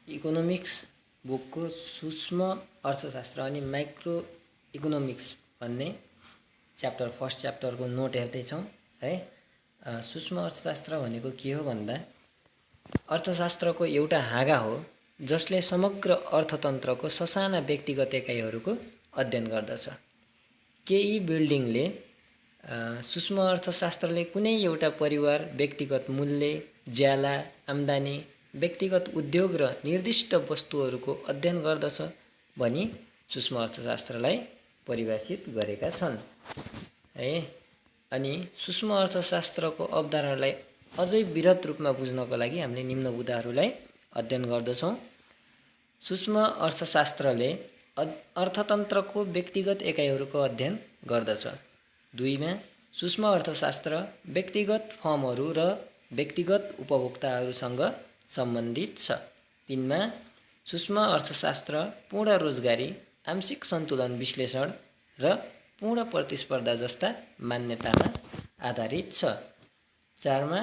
Economics बुकको सूक्ष्म अर्थशास्त्र अनि माइक्रो इकोनोमिक्स भन्ने च्याप्टर फर्स्ट च्याप्टरको नोट हेर्दैछौँ है। सूक्ष्म अर्थशास्त्र भनेको के हो भन्दा अर्थशास्त्रको एउटा हाँगा हो जसले समग्र अर्थतन्त्रको ससाना व्यक्तिगत एकाइहरूको अध्ययन गर्दछ। केही बिल्डिङले सूक्ष्म अर्थशास्त्रले कुनै एउटा परिवार व्यक्तिगत मूल्य, ज्याला, आम्दानी, व्यक्तिगत उद्योग र निर्दिष्ट वस्तुहरूको अध्ययन गर्दछ भनी सूक्ष्म अर्थशास्त्रलाई परिभाषित गरेका छन् है। अनि सूक्ष्म अर्थशास्त्रको अवधारणालाई अझै विरत रूपमा बुझ्नको लागि हामीले निम्न बुदाहरूलाई अध्ययन गर्दछौँ। सूक्ष्म अर्थशास्त्रले अर्थतन्त्रको व्यक्तिगत एकाइहरूको अध्ययन गर्दछ। 2 मा सूक्ष्म अर्थशास्त्र व्यक्तिगत फर्महरू र व्यक्तिगत उपभोक्ताहरूसँग सम्बन्धित छ। 3 मा सूक्ष्म अर्थशास्त्र पूर्ण रोजगारी, आंशिक सन्तुलन विश्लेषण र पूर्ण प्रतिस्पर्धा जस्ता मान्यतामा आधारित छ। 4 मा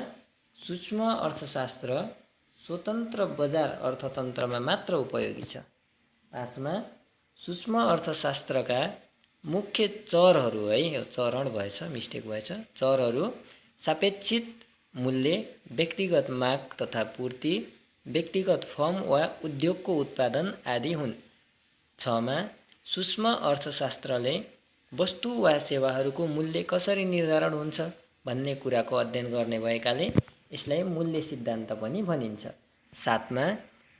सूक्ष्म अर्थशास्त्र स्वतन्त्र बजार अर्थतन्त्रमा मात्र उपयोगी छ। 5 मा सूक्ष्म अर्थशास्त्रका मुख्य चरहरू है, यो चरण भएछ, मिस्टेक भएछ, चरहरू सापेक्षित मूल्य, व्यक्तिगत माग तथा पूर्ति, व्यक्तिगत फर्म वा उद्योगको उत्पादन आदि हुन्। 6 मा सूक्ष्म अर्थशास्त्रले वस्तु वा सेवाहरूको मूल्य कसरी निर्धारण हुन्छ भन्ने कुराको अध्ययन गर्ने भएकाले यसलाई मूल्य सिद्धान्त पनि भनिन्छ। 7 मा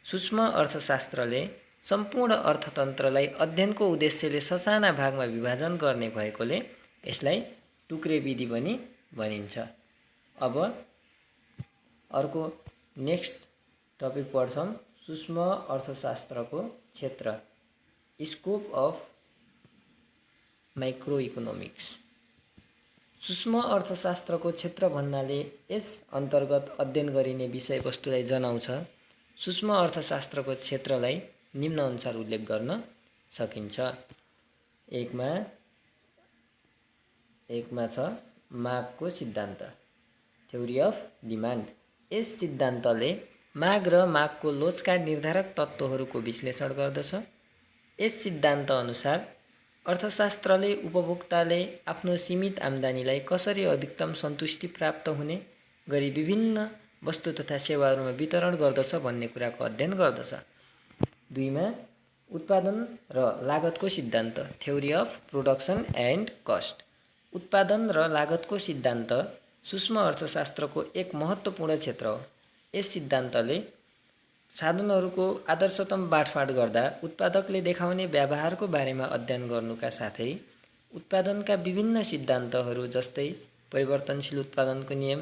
सूक्ष्म अर्थशास्त्रले सम्पूर्ण अर्थतन्त्रलाई अध्ययनको उद्देश्यले ससाना भागमा विभाजन गर्ने भएकोले यसलाई टुक्रे विधि पनि भनिन्छ। अब अर्को नेक्स्ट टपिक पढ्छौँ, सूक्ष्म अर्थशास्त्रको क्षेत्र, स्कोप अफ माइक्रो इकोनोमिक्स। सूक्ष्म अर्थशास्त्रको क्षेत्र भन्नाले यस अन्तर्गत अध्ययन गरिने विषयवस्तुलाई जनाउँछ। सूक्ष्म अर्थशास्त्रको क्षेत्रलाई निम्नअनुसार उल्लेख गर्न सकिन्छ। 1 मा छ मागको सिद्धान्त, थ्योरी अफ डिमान्ड। यस सिद्धान्तले माग र मागको लोचका निर्धारक तत्त्वहरूको विश्लेषण गर्दछ। यस सिद्धान्त अनुसार अर्थशास्त्रले उपभोक्ताले आफ्नो सीमित आम्दानीलाई कसरी अधिकतम सन्तुष्टि प्राप्त हुने गरी विभिन्न वस्तु तथा सेवाहरूमा वितरण गर्दछ भन्ने कुराको अध्ययन गर्दछ। 2 मा उत्पादन र लागतको सिद्धान्त, theory of production and cost. उत्पादन र लागतको सिद्धान्त सूक्ष्म अर्थशास्त्रको एक महत्त्वपूर्ण क्षेत्र हो। यस सिद्धान्तले साधनहरूको आदर्शतम बाँडफाँड गर्दा उत्पादकले देखाउने व्यवहारको बारेमा अध्ययन गर्नुका साथै उत्पादनका विभिन्न सिद्धान्तहरू जस्तै परिवर्तनशील उत्पादनको नियम,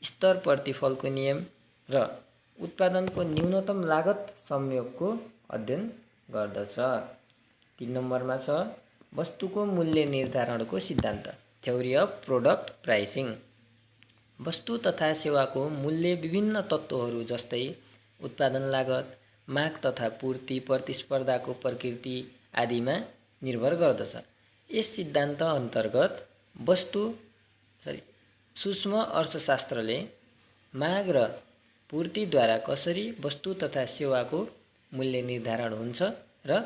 स्तर प्रतिफलको नियम र उत्पादनको न्यूनतम लागत संयोगको अध्ययन गर्दछ। 3 नम्बरमा छ वस्तुको मूल्य निर्धारणको सिद्धान्त, थ्योरी अफ प्रोडक्ट प्राइसिङ। वस्तु तथा सेवाको मूल्य विभिन्न तत्त्वहरू जस्तै उत्पादन लागत, माग तथा पूर्ति, प्रतिस्पर्धाको प्रकृति आदिमा निर्भर गर्दछ। यस सिद्धान्त अन्तर्गत सूक्ष्म अर्थशास्त्रले माग र पूर्तिद्वारा कसरी वस्तु तथा सेवाको मूल्य निर्धारण हुन्छ र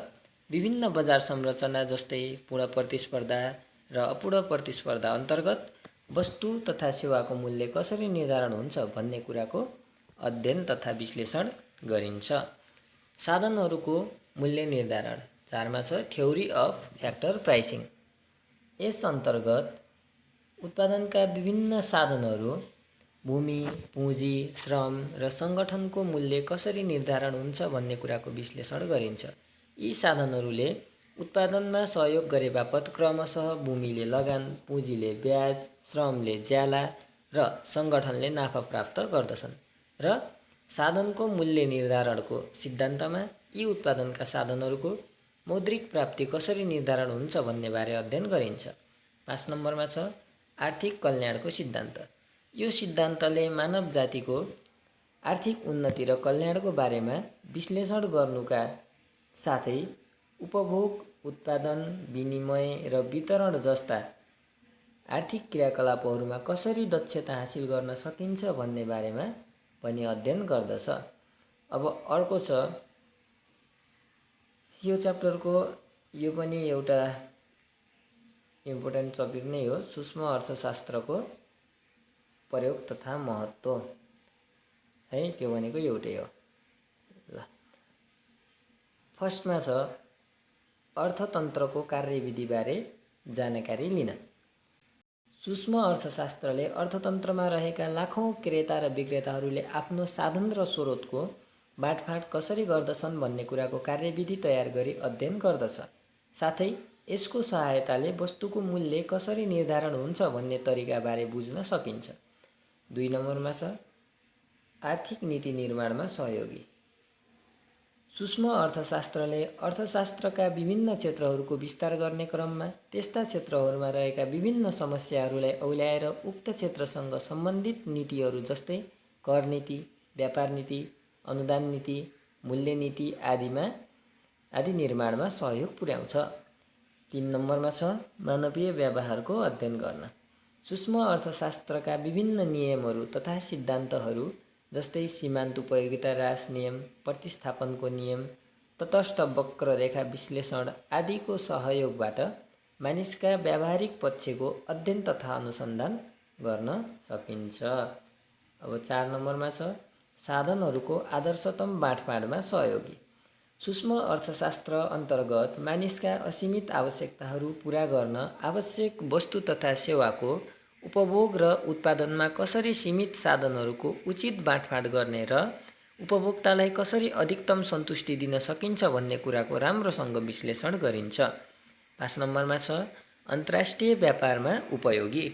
विभिन्न बजार संरचना जस्तै पूर्ण प्रतिस्पर्धा र अपूर्ण प्रतिस्पर्धा अन्तर्गत वस्तु तथा सेवाको मूल्य कसरी निर्धारण हुन्छ भन्ने कुराको अध्ययन तथा विश्लेषण गरिन्छ। साधनहरूको मूल्य निर्धारण, 4 मा छ थ्योरी अफ फ्याक्टर प्राइसिङ। यस अन्तर्गत उत्पादनका विभिन्न साधनहरू, भूमि, पुँजी, श्रम र सङ्गठनको मूल्य कसरी निर्धारण हुन्छ भन्ने कुराको विश्लेषण गरिन्छ। यी साधनहरूले उत्पादनमा सहयोग गरे बापत क्रमशः भूमिले लगान, पुँजीले ब्याज, श्रमले ज्याला र सङ्गठनले नाफा प्राप्त गर्दछन् र साधनको मूल्य निर्धारणको सिद्धान्तमा यी उत्पादनका साधनहरूको मौद्रिक प्राप्ति कसरी निर्धारण हुन्छ भन्ने बारे अध्ययन गरिन्छ। 5 नम्बरमा छ आर्थिक कल्याणको सिद्धान्त। यो सिद्धान्तले मानव जातिको आर्थिक उन्नति र कल्याणको बारेमा विश्लेषण गर्नुका साथै उपभोग, उत्पादन, विनिमय र वितरण जस्ता आर्थिक क्रियाकलापहरूमा कसरी दक्षता हासिल गर्न सकिन्छ भन्ने बारेमा पनि अध्ययन गर्दछ। अब अर्को छ यो च्याप्टरको यो पनि एउटा इम्पोर्टेन्ट टपिक नै हो, सूक्ष्म अर्थशास्त्रको प्रयोग तथा महत्त्व है, त्यो भनेको एउटै हो। ल फर्स्टमा छ अर्थतन्त्रको कार्यविधिबारे जानकारी लिन। सूक्ष्म अर्थशास्त्रले अर्थतन्त्रमा रहेका लाखौँ क्रेता र विक्रेताहरूले आफ्नो साधन र स्रोतको बाँडफाँड कसरी गर्दछन् भन्ने कुराको कार्यविधि तयार गरी अध्ययन गर्दछ। साथै यसको सहायताले वस्तुको मूल्य कसरी निर्धारण हुन्छ भन्ने तरिकाबारे बुझ्न सकिन्छ। 2 नम्बरमा छ आर्थिक नीति निर्माणमा सहयोगी। सूक्ष्म अर्थशास्त्रले अर्थशास्त्रका विभिन्न क्षेत्रहरूको विस्तार गर्ने क्रममा त्यस्ता क्षेत्रहरूमा रहेका विभिन्न समस्याहरूलाई औल्याएर उक्त क्षेत्रसँग सम्बन्धित नीतिहरू जस्तै कर नीति, व्यापार नीति, अनुदान नीति, मूल्य नीति आदि निर्माणमा सहयोग पुर्याउँछ। 3 नम्बरमा छ मानवीय व्यवहारको अध्ययन गर्न। सूक्ष्म अर्थशास्त्रका विभिन्न नियमहरू तथा सिद्धान्तहरू जस्तै सीमान्त उपयोगिता ह्रास नियम, प्रतिस्थापनको नियम, तटस्थ वक्र रेखा विश्लेषण आदिको सहयोगबाट मानिसका व्यावहारिक पक्षको अध्ययन तथा अनुसन्धान गर्न सकिन्छ। अब 4 नम्बरमा छ साधनहरूको आदर्शतम बाँडफाँडमा सहयोगी। सूक्ष्म अर्थशास्त्र अन्तर्गत मानिसका असीमित आवश्यकताहरू पूरा गर्न आवश्यक वस्तु तथा सेवाको उपभोग र उत्पादनमा कसरी सीमित साधनहरूको उचित बाँडफाँड गर्ने र उपभोक्तालाई कसरी अधिकतम सन्तुष्टि दिन सकिन्छ भन्ने कुराको राम्रोसँग विश्लेषण गरिन्छ। 5 नम्बरमा छ अन्तर्राष्ट्रिय व्यापारमा उपयोगी।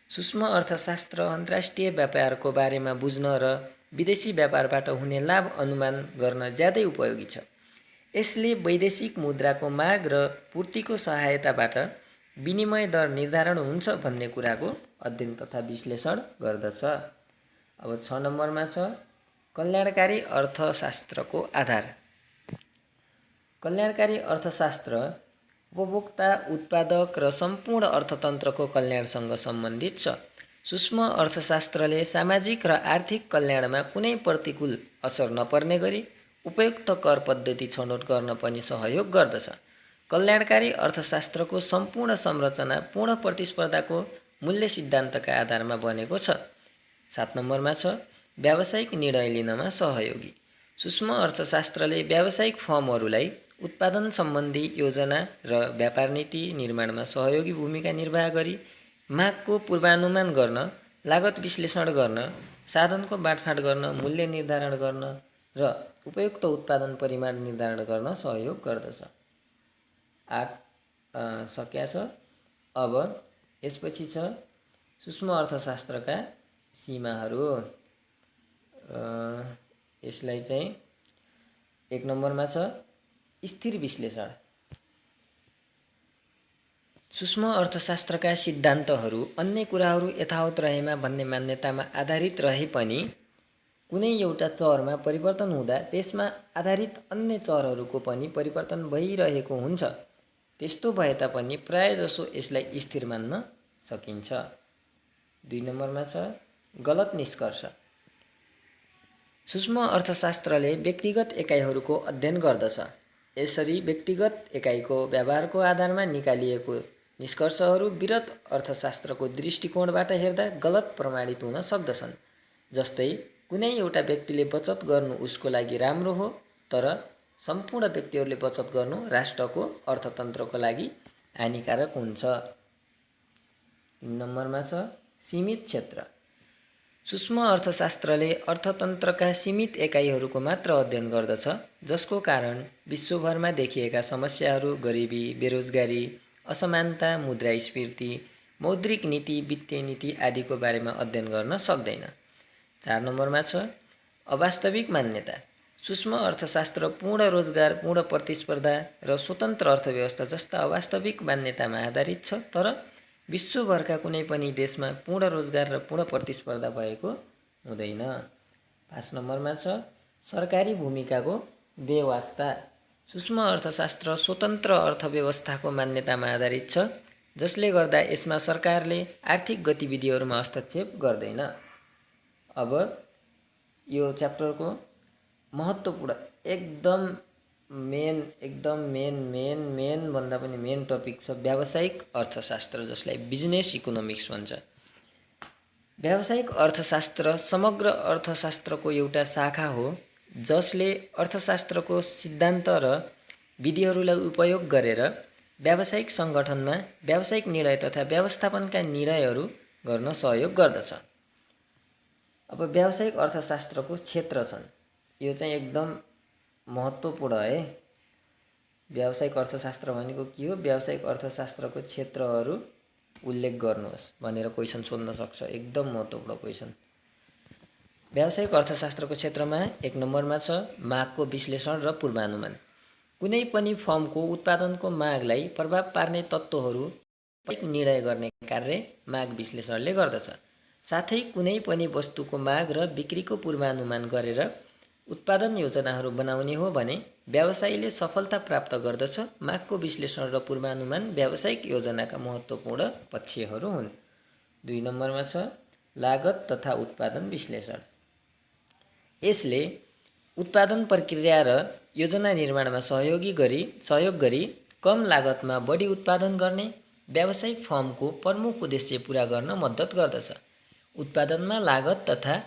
सूक्ष्म अर्थशास्त्र अन्तर्राष्ट्रिय व्यापारको बारेमा बुझ्न र विदेशी व्यापारबाट हुने लाभ अनुमान गर्न ज्यादै उपयोगी छ। यसले वैदेशिक मुद्राको माग र पूर्तिको सहायताबाट विनिमय दर निर्धारण हुन्छ भन्ने कुराको अध्ययन तथा विश्लेषण गर्दछ। अब 6 नम्बरमा छ कल्याणकारी अर्थशास्त्रको आधार। कल्याणकारी अर्थशास्त्र उपभोक्ता, उत्पादक र सम्पूर्ण अर्थतन्त्रको कल्याणसँग सम्बन्धित छ। सूक्ष्म अर्थशास्त्रले सामाजिक र आर्थिक कल्याणमा कुनै प्रतिकूल असर नपर्ने गरी उपयुक्त कर पद्धति छनौट गर्न पनि सहयोग गर्दछ। कल्याणकारी अर्थशास्त्रको सम्पूर्ण संरचना पूर्ण प्रतिस्पर्धाको मूल्य सिद्धान्तका आधारमा बनेको छ। 7 नम्बरमा छ व्यावसायिक निर्णय लिनमा सहयोगी। सूक्ष्म अर्थशास्त्रले व्यावसायिक फर्महरूलाई उत्पादन सम्बन्धी योजना र व्यापार नीति निर्माणमा सहयोगी भूमिका निर्वाह गरी मागको पूर्वानुमान गर्न, लागत विश्लेषण गर्न, साधनको बाँडफाँड गर्न, मूल्य निर्धारण गर्न र उपयुक्त उत्पादन परिमाण निर्धारण गर्न सहयोग गर्दछ। 8 सकिया छ। अब यसपछि छ सूक्ष्म अर्थशास्त्रका सीमाहरू। यसलाई चाहिँ 1 नम्बरमा छ स्थिर विश्लेषण। सूक्ष्म अर्थशास्त्रका सिद्धान्तहरू अन्य कुराहरू यथावत रहेमा भन्ने मान्यतामा आधारित रहे पनि कुनै एउटा चरमा परिवर्तन हुँदा त्यसमा आधारित अन्य चरहरूको पनि परिवर्तन भइरहेको हुन्छ। त्यस्तो भए तापनि प्रायजसो यसलाई स्थिर मान्न सकिन्छ। 2 नम्बरमा छ गलत निष्कर्ष। सूक्ष्म अर्थशास्त्रले व्यक्तिगत एकाइहरूको अध्ययन गर्दछ। यसरी व्यक्तिगत एकाइको व्यवहारको आधारमा निकालिएको निष्कर्षहरू वृहत अर्थशास्त्रको दृष्टिकोणबाट हेर्दा गलत प्रमाणित हुन सक्दछन्। जस्तै कुनै एउटा व्यक्तिले बचत गर्नु उसको लागि राम्रो हो, तर सम्पूर्ण व्यक्तिहरूले बचत गर्नु राष्ट्रको अर्थतन्त्रको लागि हानिकारक हुन्छ। 3 नम्बरमा छ सीमित क्षेत्र। सूक्ष्म अर्थशास्त्रले अर्थतन्त्रका सीमित एकाइहरूको मात्र अध्ययन गर्दछ, जसको कारण विश्वभरमा देखिएका समस्याहरू गरिबी, बेरोजगारी, असमानता, मुद्रास्फीति, मौद्रिक नीति, वित्तीय नीति आदिको बारेमा अध्ययन गर्न सक्दैन। 4 नम्बरमा छ अवास्तविक मान्यता। सूक्ष्म अर्थशास्त्र पूर्ण रोजगार, पूर्ण प्रतिस्पर्धा र स्वतन्त्र अर्थव्यवस्था जस्ता अवास्तविक मान्यतामा आधारित छ, तर विश्वभरका कुनै पनि देशमा पूर्ण रोजगार र पूर्ण प्रतिस्पर्धा भएको हुँदैन। 5 नम्बरमा छ सरकारी भूमिकाको बेवास्ता। सूक्ष्म अर्थशास्त्र स्वतन्त्र अर्थव्यवस्थाको मान्यतामा आधारित छ, जसले गर्दा यसमा सरकारले आर्थिक गतिविधिहरूमा हस्तक्षेप गर्दैन। अब यो च्याप्टरको महत्त्वपूर्ण एकदम मेन एकदम मेन भन्दा पनि मेन टपिक छ व्यावसायिक अर्थशास्त्र, जसलाई बिजनेस इकोनोमिक्स भन्छ। व्यावसायिक अर्थशास्त्र समग्र अर्थशास्त्रको एउटा शाखा हो जसले अर्थशास्त्रको सिद्धान्त र विधिहरूलाई उपयोग गरेर व्यावसायिक सङ्गठनमा व्यावसायिक निर्णय तथा व्यवस्थापनका निर्णयहरू गर्न सहयोग गर्दछ। अब व्यावसायिक अर्थशास्त्रको क्षेत्र छन्, यो चाहिँ एकदम महत्त्वपूर्ण है। व्यावसायिक अर्थशास्त्र भनेको के हो, व्यावसायिक अर्थशास्त्रको क्षेत्रहरू उल्लेख गर्नुहोस् भनेर क्वेसन सोध्न सक्छ, एकदम महत्त्वपूर्ण क्वेसन। व्यावसायिक अर्थशास्त्रको क्षेत्रमा 1 नम्बरमा छ मागको विश्लेषण र पूर्वानुमान। कुनै पनि फर्मको उत्पादनको मागलाई प्रभाव पार्ने तत्त्वहरू निर्णय गर्ने कार्य माग विश्लेषणले गर्दछ। साथै कुनै पनि वस्तुको माग र बिक्रीको पूर्वानुमान गरेर उत्पादन योजनाहरू बनाउने हो भने व्यवसायीले सफलता प्राप्त गर्दछ। मागको विश्लेषण र पूर्वानुमान व्यावसायिक योजनाका महत्त्वपूर्ण पक्षहरू हुन्। 2 नम्बरमा छ लागत तथा उत्पादन विश्लेषण। यसले उत्पादन प्रक्रिया र योजना निर्माणमा सहयोग गरी कम लागतमा बढी उत्पादन गर्ने व्यावसायिक फर्मको प्रमुख उद्देश्य पूरा गर्न मद्दत गर्दछ। उत्पादनमा लागत तथा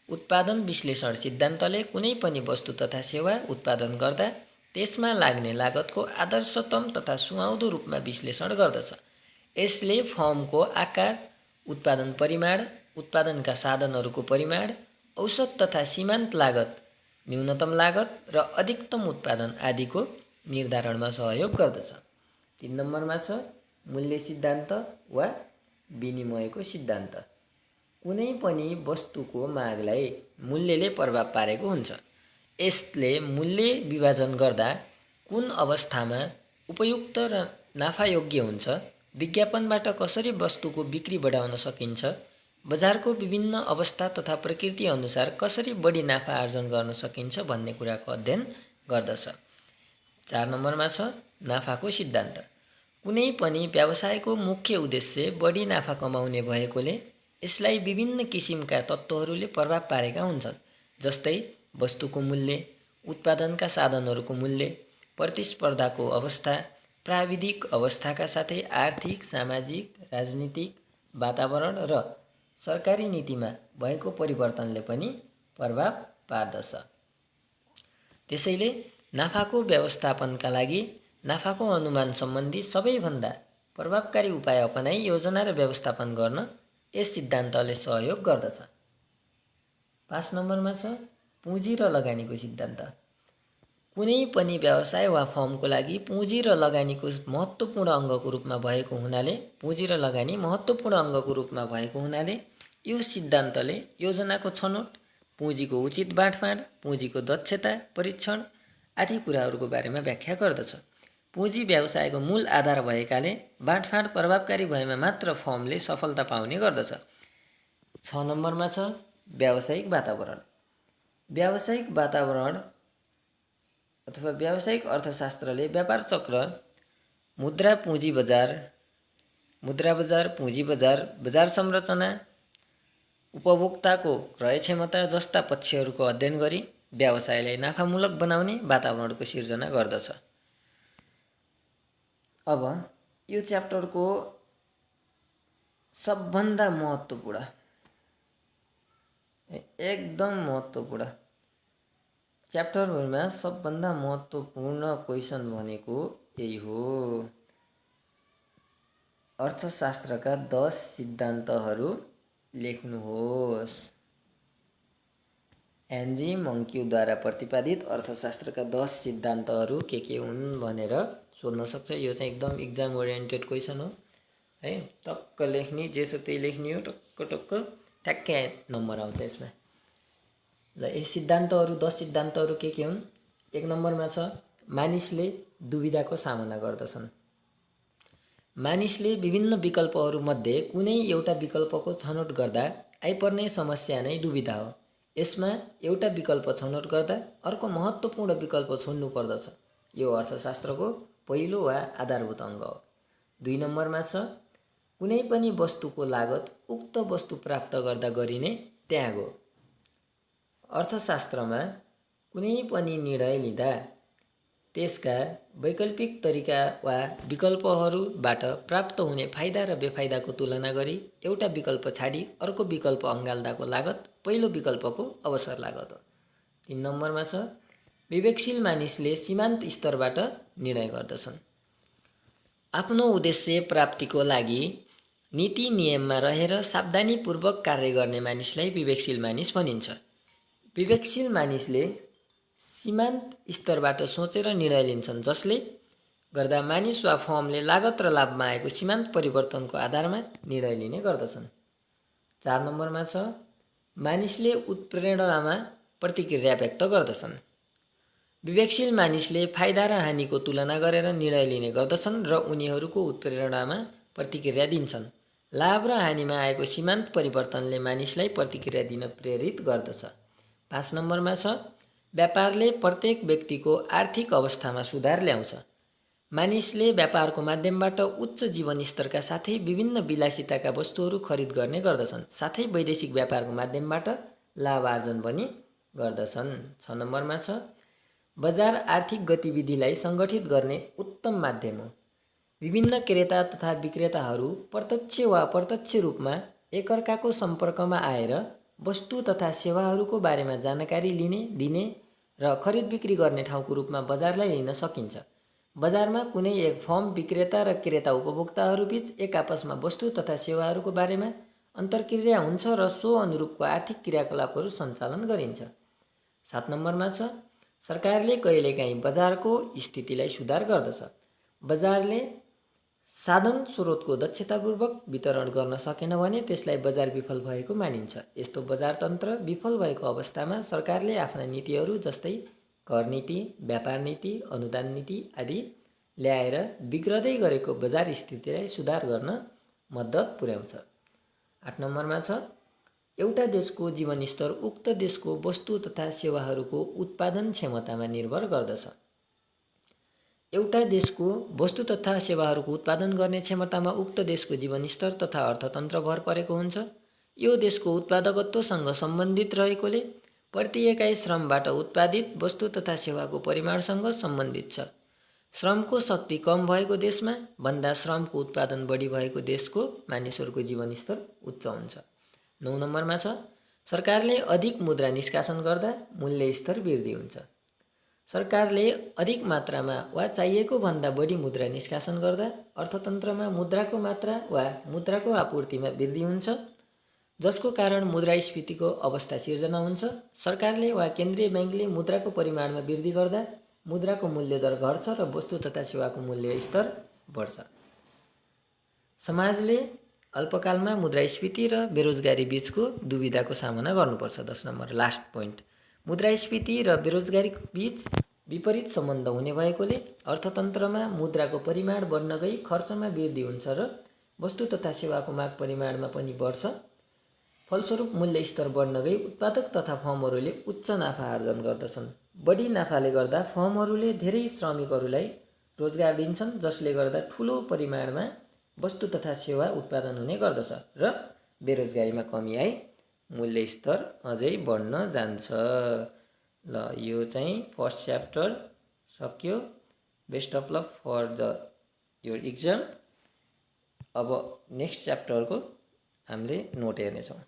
उत्पादन विश्लेषण सिद्धान्तले कुनै पनि वस्तु तथा सेवा उत्पादन गर्दा त्यसमा लाग्ने लागतको आदर्शतम तथा सुहाउँदो रूपमा विश्लेषण गर्दछ। यसले फर्मको आकार, उत्पादन परिमाण, उत्पादनका साधनहरूको परिमाण, औसत तथा सीमान्त लागत, न्यूनतम लागत र अधिकतम उत्पादन आदिको निर्धारणमा सहयोग गर्दछ। 3 नम्बरमा छ मूल्य सिद्धान्त वा विनिमयको सिद्धान्त। कुनै पनि वस्तुको मागलाई मूल्यले प्रभाव पारेको हुन्छ। यसले मूल्य विभाजन गर्दा कुन अवस्थामा उपयुक्त र नाफायोग्य हुन्छ, विज्ञापनबाट कसरी वस्तुको बिक्री बढाउन सकिन्छ, बजारको विभिन्न अवस्था तथा प्रकृति अनुसार कसरी बढी नाफा आर्जन गर्न सकिन्छ भन्ने कुराको अध्ययन गर्दछ। 4 नम्बरमा छ नाफाको सिद्धान्त। कुनै पनि व्यवसायको मुख्य उद्देश्य बढी नाफा कमाउने भएकोले यसलाई विभिन्न किसिमका तत्त्वहरूले प्रभाव पारेका हुन्छन्, जस्तै वस्तुको मूल्य, उत्पादनका साधनहरूको मूल्य, प्रतिस्पर्धाको अवस्था, प्राविधिक अवस्थाका साथै आर्थिक, सामाजिक, राजनीतिक वातावरण र सरकारी नीतिमा भएको परिवर्तनले पनि प्रभाव पार्दछ। त्यसैले नाफाको व्यवस्थापनका लागि नाफाको अनुमान सम्बन्धी सबैभन्दा प्रभावकारी उपाय अपनाई योजना र व्यवस्थापन गर्न यस सिद्धान्तले सहयोग गर्दछ। 5 नम्बरमा छ पुँजी र लगानीको सिद्धान्त। कुनै पनि व्यवसाय वा फर्मको लागि पुँजी र लगानीको महत्त्वपूर्ण अङ्गको रूपमा भएको हुनाले यो सिद्धान्तले योजनाको छनौट, पुँजीको उचित बाँडफाँड, पुँजीको दक्षता परीक्षण आदि कुराहरूको बारेमा व्याख्या गर्दछ। पुँजी व्यवसायको मूल आधार भएकाले बाँडफाँड प्रभावकारी भएमा मात्र फर्मले सफलता पाउने गर्दछ। 6 नम्बरमा छ व्यावसायिक वातावरण। व्यावसायिक वातावरण अथवा व्यावसायिक अर्थशास्त्रले व्यापार चक्र, मुद्रा बजार, पुँजी बजार, बजार संरचना, उपभोक्ताको क्रय क्षमता जस्ता पक्षहरूको अध्ययन गरी व्यवसायलाई नाफामूलक बनाउने वातावरणको सिर्जना गर्दछ। अब यो च्याप्टरको सबभन्दा महत्त्वपूर्ण, एकदम महत्त्वपूर्ण च्याप्टरहरूमा सबभन्दा महत्त्वपूर्ण क्वेसन भनेको यही हो। अर्थशास्त्रका 10 सिद्धान्तहरू लेख्नुहोस्। एन्जी मङ्क्युद्वारा प्रतिपादित अर्थशास्त्रका 10 सिद्धान्तहरू के हुन् भनेर सोध्न सक्छ। यो चाहिँ एकदम इक्जाम ओरिएन्टेड क्वेसन हो है। टक्क लेख्ने, जे छ त्यही लेख्ने हो, टक्क ठ्याक्कै नम्बर आउँछ यसमा। ल यी सिद्धान्तहरू 10 सिद्धान्तहरू के हुन्? 1 नम्बरमा छ मानिसले दुविधाको सामना गर्दछन्। मानिसले विभिन्न विकल्पहरूमध्ये कुनै एउटा विकल्पको छनौट गर्दा आइपर्ने समस्या नै दुविधा हो। यसमा एउटा विकल्प छनौट गर्दा अर्को महत्त्वपूर्ण विकल्प छोड्नु पर्दछ। यो अर्थशास्त्रको पहिलो वा आधारभूत अङ्ग हो। 2 नम्बरमा छ कुनै पनि वस्तुको लागत उक्त वस्तु प्राप्त गर्दा गरिने त्याग हो। अर्थशास्त्रमा कुनै पनि निर्णय लिँदा त्यसका वैकल्पिक तरिका वा विकल्पहरूबाट प्राप्त हुने फाइदा र बेफाइदाको तुलना गरी एउटा विकल्प छाडी अर्को विकल्प अँगाल्दाको लागत पहिलो विकल्पको अवसर लागत हो। 3 नम्बरमा छ विवेकशील मानिसले सीमान्त स्तरबाट निर्णय गर्दछन्। आफ्नो उद्देश्य प्राप्तिको लागि नीति नियममा रहेर सावधानीपूर्वक कार्य गर्ने मानिसलाई विवेकशील मानिस भनिन्छ। विवेकशील मानिसले सीमान्त स्तरबाट सोचेर निर्णय लिन्छन्, जसले गर्दा मानिस वा फर्मले लागत र लाभमा आएको सीमान्त परिवर्तनको आधारमा निर्णय लिने गर्दछन्। 4 नम्बरमा छ मानिसले उत्प्रेरणामा प्रतिक्रिया व्यक्त गर्दछन्। विवेकशील मानिसले फाइदा र हानिको तुलना गरेर निर्णय लिने गर्दछन् र उनीहरूको उत्प्रेरणामा प्रतिक्रिया दिन्छन्। लाभ र हानिमा आएको सीमान्त परिवर्तनले मानिसलाई प्रतिक्रिया दिन प्रेरित गर्दछ। 5 नम्बरमा छ व्यापारले प्रत्येक व्यक्तिको आर्थिक अवस्थामा सुधार ल्याउँछ। मानिसले व्यापारको माध्यमबाट उच्च जीवनस्तरका साथै विभिन्न विलासिताका वस्तुहरू खरिद गर्ने गर्दछन्, साथै वैदेशिक व्यापारको माध्यमबाट लाभ आर्जन पनि गर्दछन्। 6 नम्बरमा छ बजार आर्थिक गतिविधिलाई सङ्गठित गर्ने उत्तम माध्यम हो। विभिन्न क्रेता तथा विक्रेताहरू प्रत्यक्ष वा अप्रत्यक्ष रूपमा एकअर्काको सम्पर्कमा आएर वस्तु तथा सेवाहरूको बारेमा जानकारी दिने र खरिद बिक्री गर्ने ठाउँको रूपमा बजारलाई लिन सकिन्छ। बजारमा कुनै एक फर्म विक्रेता र क्रेता उपभोक्ताहरूबीच एक आपसमा वस्तु तथा सेवाहरूको बारेमा अन्तर्क्रिया हुन्छ र सो अनुरूपको आर्थिक क्रियाकलापहरू सञ्चालन गरिन्छ। 7 नम्बरमा छ सरकारले कहिलेकाहीँ बजारको स्थितिलाई सुधार गर्दछ। बजारले साधन स्रोतको दक्षतापूर्वक वितरण गर्न सकेन भने त्यसलाई बजार विफल भएको मानिन्छ। यस्तो बजारतन्त्र विफल भएको अवस्थामा सरकारले आफ्ना नीतिहरू जस्तै कर नीति, व्यापार नीति, अनुदान नीति आदि ल्याएर बिग्रदै गरेको बजार स्थितिलाई सुधार गर्न मद्दत पुर्याउँछ। 8 नम्बरमा छ एउटा देशको जीवनस्तर उक्त देशको वस्तु तथा सेवाहरूको उत्पादन क्षमतामा निर्भर गर्दछ। एउटा देशको वस्तु तथा सेवाहरूको उत्पादन गर्ने क्षमतामा उक्त देशको जीवनस्तर तथा अर्थतन्त्र भर परेको हुन्छ। यो देशको उत्पादकत्वसँग सम्बन्धित रहेकोले प्रति एकाइ श्रमबाट उत्पादित वस्तु तथा सेवाको परिमाणसँग सम्बन्धित छ। श्रमको शक्ति कम भएको देशमा भन्दा श्रमको उत्पादन बढी भएको देशको मानिसहरूको जीवनस्तर उच्च हुन्छ। 9 नम्बरमा छ सरकारले अधिक मुद्रा निष्कासन गर्दा मूल्य स्तर वृद्धि हुन्छ। सरकारले अधिक मात्रामा वा चाहिएको भन्दा बढी मुद्रा निष्कासन गर्दा अर्थतन्त्रमा मुद्राको मात्रा वा मुद्राको आपूर्तिमा वृद्धि हुन्छ, जसको कारण मुद्रास्फीतिको अवस्था सिर्जना हुन्छ। सरकारले वा केन्द्रीय ब्याङ्कले मुद्राको परिमाणमा वृद्धि गर्दा मुद्राको मूल्य दर घट्छ र वस्तु तथा सेवाको मूल्य स्तर बढ्छ। समाजले अल्पकालमा मुद्रास्फीति र बेरोजगारी बीचको दुविधाको सामना गर्नुपर्छ। 10 नम्बर लास्ट पोइन्ट मुद्रास्फीति र बेरोजगारी बीच विपरीत सम्बन्ध हुने भएकोले अर्थतन्त्रमा मुद्राको परिमाण बढ्न गई खर्चमा वृद्धि हुन्छ र वस्तु तथा सेवाको माग परिमाणमा पनि बढ्छ। फलस्वरूप मूल्य स्तर बढ्न गई उत्पादक तथा फर्महरूले उच्च नाफा आर्जन गर्दछन्। बढी नाफाले गर्दा फर्महरूले धेरै श्रमिकहरूलाई रोजगार दिन्छन्, जसले गर्दा ठुलो परिमाणमा वस्तु तथा सेवा उत्पादन हुने गर्दछ र बेरोजगारीमा कमी आई मूल्य स्तर अझै बढ्न जान्छ। ल यो चाहिँ फर्स्ट च्याप्टर सक्यो। Best of luck for your exam. अब नेक्स्ट च्याप्टरको हामीले नोट हेर्नेछौँ।